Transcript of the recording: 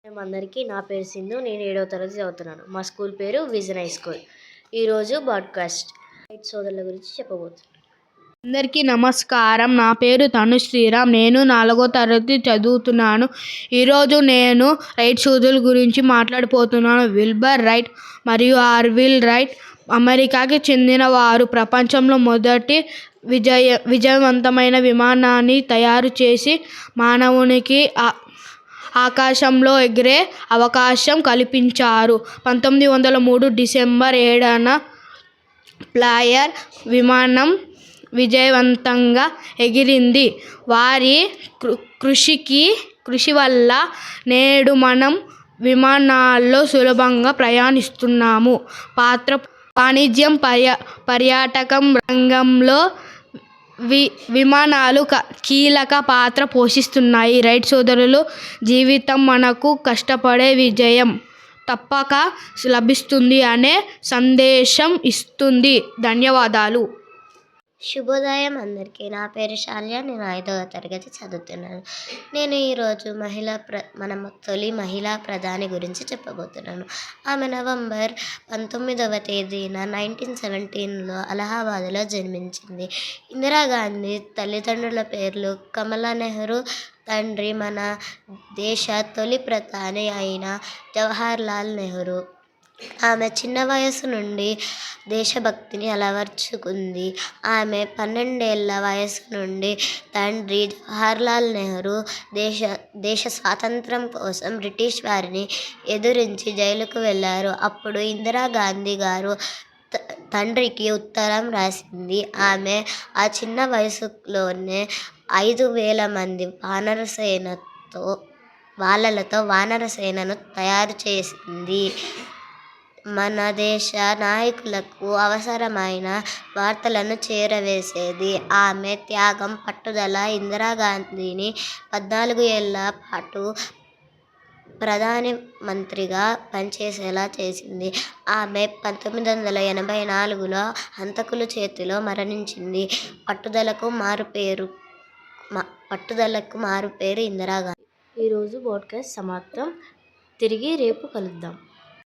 అందరికీ నా పేరు సింధు. నేను 7వ తరగతి చదువుతున్నాను. మా స్కూల్ పేరు విజన్ హై స్కూల్. ఈరోజు బాడ్కాస్ట్ రైట్ సోదరుల గురించి చెప్పబోతున్నాను. అందరికీ నమస్కారం. నా పేరు తను శ్రీరామ్. నేను 4వ తరగతి చదువుతున్నాను. ఈరోజు నేను రైట్ సోదరుల గురించి మాట్లాడబోతున్నాను. విల్బర్ రైట్ మరియు ఆర్విల్ రైట్ అమెరికాకి చెందిన వారు. ప్రపంచంలో మొదటి విజయవంతమైన విమానాన్ని తయారు చేసి మానవునికి ఆకాశంలో ఎగిరే అవకాశం కల్పించారు. 1903 డిసెంబర్ 7న ఫ్లైయర్ విమానం విజయవంతంగా ఎగిరింది. వారి కృషి వల్ల నేడు మనం విమానాల్లో సులభంగా ప్రయాణిస్తున్నాము. వాణిజ్యం, పర్యాటకం రంగంలో విమానాలు కీలక పాత్ర పోషిస్తున్నాయి. రైట్ సోదరుల జీవితం మనకు కష్టపడే విజయం తప్పక లభిస్తుంది అనే సందేశం ఇస్తుంది. ధన్యవాదాలు. శుభోదయం అందరికీ. నా పేరు శాల్య. నేను 5వ తరగతి చదువుతున్నాను. నేను ఈరోజు మన తొలి మహిళా ప్రధాని గురించి చెప్పబోతున్నాను. ఆమె నవంబర్ 19వ తేదీన 1917లో అలహాబాద్లో జన్మించింది. ఇందిరాగాంధీ తల్లిదండ్రుల పేర్లు కమలా నెహ్రూ, తండ్రి మన దేశ తొలి ప్రధాని అయిన జవహర్లాల్ నెహ్రూ. ఆమె చిన్న వయసు నుండి దేశభక్తిని అలవర్చుకుంది. ఆమె 12 ఏళ్ల వయసు నుండి తండ్రి జవహర్లాల్ నెహ్రూ దేశ స్వాతంత్ర్యం కోసం బ్రిటిష్ వారిని ఎదిరించి జైలుకు వెళ్లారు. అప్పుడు ఇందిరాగాంధీ గారు తండ్రికి ఉత్తరం రాసింది. ఆమె ఆ చిన్న వయసులోనే 5,000 మంది వాళ్ళతో వానర సేనను తయారు చేసింది. మన దేశ నాయకులకు అవసరమైన వార్తలను చేరవేసేది. ఆమె త్యాగం, పట్టుదల ఇందిరాగాంధీని 14 ఏళ్ల పాటు ప్రధాని మంత్రిగా పనిచేసేలా చేసింది. ఆమె 1984లో హంతకుల చేతిలో మరణించింది. పట్టుదలకు మారుపేరు ఇందిరాగాంధీ. ఈరోజు బాడ్కాస్ట్ సమాప్తం. తిరిగి రేపు కలుద్దాం.